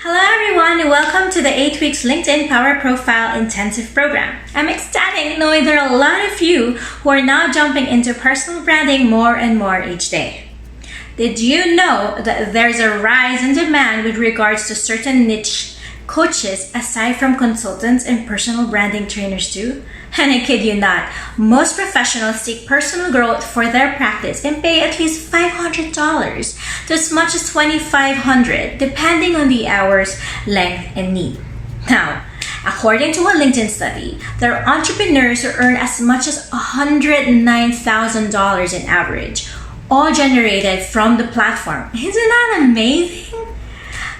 Hello everyone and welcome to the 8 Weeks LinkedIn Power Profile Intensive Program. I'm ecstatic knowing there are a lot of you who are now jumping into personal branding more and more each day. Did you know that there's a rise in demand with regards to certain niche coaches aside from consultants and personal branding trainers too? And I kid you not, most professionals seek personal growth for their practice and pay at least $500 to as much as $2,500 depending on the hours, length, and need. Now, according to a LinkedIn study, there are entrepreneurs who earn as much as $109,000 in average, all generated from the platform. Isn't that amazing?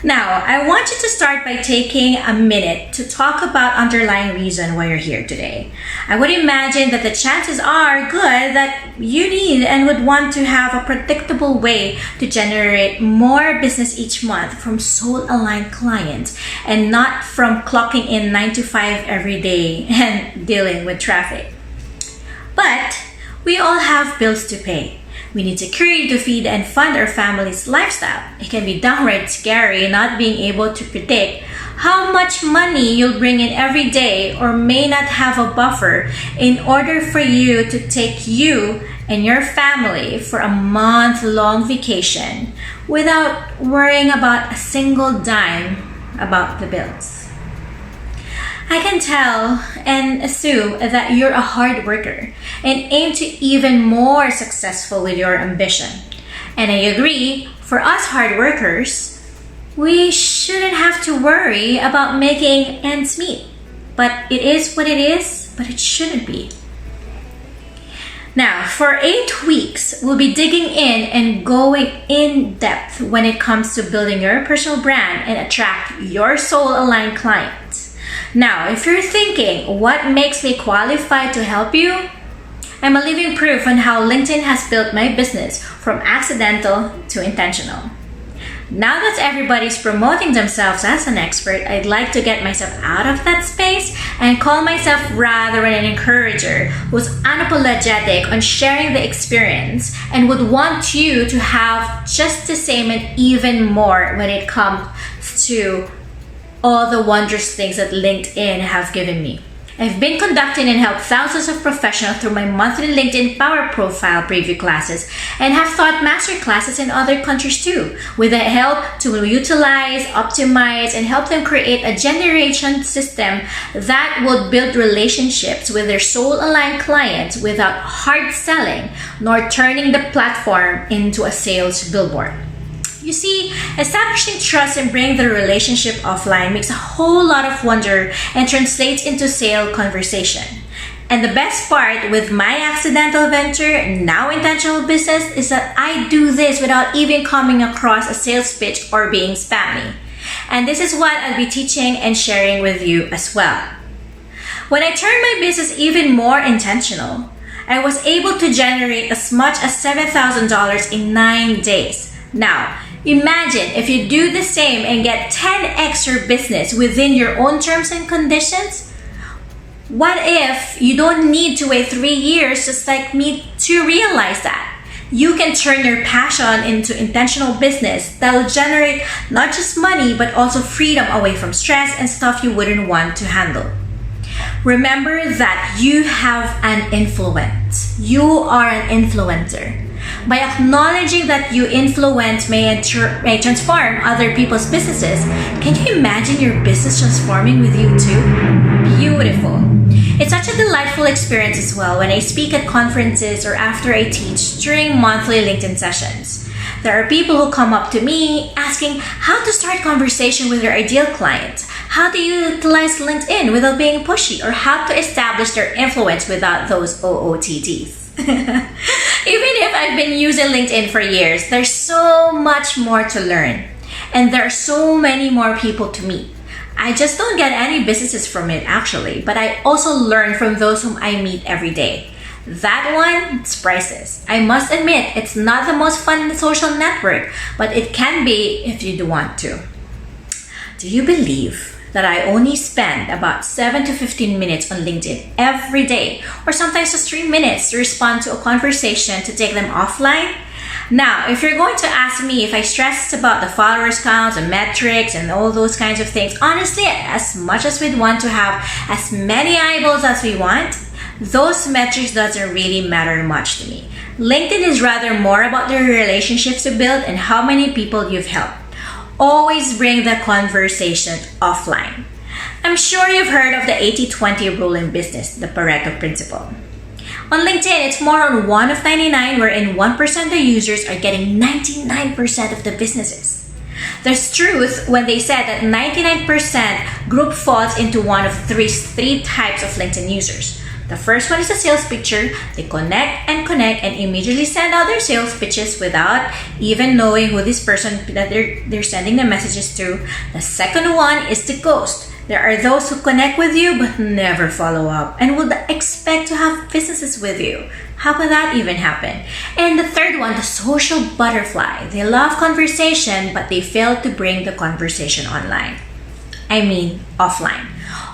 Now, I want you to start by taking a minute to talk about underlying reason why you're here today. I would imagine that the chances are good that you need and would want to have a predictable way to generate more business each month from soul-aligned clients and not from clocking in 9 to 5 every day and dealing with traffic. But we all have bills to pay. We need security to feed and fund our family's lifestyle. It can be downright scary not being able to predict how much money you'll bring in every day or may not have a buffer in order for you to take you and your family for a month-long vacation without worrying about a single dime about the bills. I can tell and assume that you're a hard worker and aim to even more successful with your ambition. And I agree, for us hard workers, we shouldn't have to worry about making ends meet. But it is what it is, but it shouldn't be. Now, for 8 weeks, we'll be digging in and going in depth when it comes to building your personal brand and attract your soul-aligned clients. Now, if you're thinking, what makes me qualified to help you? I'm a living proof on how LinkedIn has built my business from accidental to intentional. Now that everybody's promoting themselves as an expert, I'd like to get myself out of that space and call myself rather an encourager who's unapologetic on sharing the experience and would want you to have just the same and even more when it comes to all the wondrous things that LinkedIn have given me. I've been conducting and helped thousands of professionals through my monthly LinkedIn Power Profile preview classes and have taught master classes in other countries too, with the help to utilize, optimize, and help them create a generation system that would build relationships with their soul-aligned clients without hard selling nor turning the platform into a sales billboard. You see, establishing trust and bringing the relationship offline makes a whole lot of wonder and translates into sale conversation. And the best part with my accidental venture, now intentional business, is that I do this without even coming across a sales pitch or being spammy. And this is what I'll be teaching and sharing with you as well. When I turned my business even more intentional, I was able to generate as much as $7,000 in 9 days. Now, imagine if you do the same and get 10x your business within your own terms and conditions. What if you don't need to wait 3 years just like me to realize that? You can turn your passion into intentional business that will generate not just money but also freedom away from stress and stuff you wouldn't want to handle. Remember that you have an influence. You are an influencer. By acknowledging that you influence may transform other people's businesses, can you imagine your business transforming with you too? Beautiful. It's such a delightful experience as well when I speak at conferences or after I teach during monthly LinkedIn sessions. There are people who come up to me asking how to start conversation with their ideal clients, how to utilize LinkedIn without being pushy, or how to establish their influence without those OOTDs. Even if I've been using LinkedIn for years, there's so much more to learn. And there are so many more people to meet. I just don't get any businesses from it actually, but I also learn from those whom I meet every day. That one, it's priceless. I must admit, it's not the most fun social network, but it can be if you do want to. Do you believe that I only spend about 7 to 15 minutes on LinkedIn every day, or sometimes just 3 minutes to respond to a conversation to take them offline? Now, if you're going to ask me if I stress about the followers counts and metrics and all those kinds of things, honestly, as much as we'd want to have as many eyeballs as we want, those metrics doesn't really matter much to me. LinkedIn is rather more about the relationships you build and how many people you've helped. Always bring the conversation offline. I'm sure you've heard of the 80-20 rule in business, the Pareto principle. On LinkedIn, it's more on 1 of 99, wherein 1% of the users are getting 99% of the businesses. There's truth when they said that 99% group falls into one of three types of LinkedIn users. The first one is a sales picture. They connect and immediately send out their sales pitches without even knowing who this person that they're sending the messages to. The second one is the ghost. There are those who connect with you but never follow up and would expect to have businesses with you. How could that even happen? And the third one, the social butterfly. They love conversation but they fail to bring the conversation online. I mean, offline.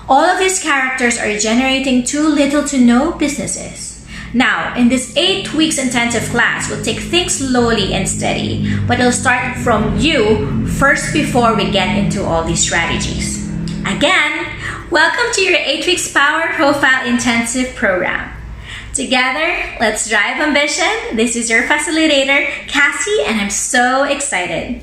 All of these characters are generating too little to no businesses. Now, in this 8 weeks intensive class, we'll take things slowly and steady, but it'll start from you first before we get into all these strategies. Again, welcome to your 8 weeks Power Profile Intensive program. Together, let's drive ambition. This is your facilitator, Cassie, and I'm so excited.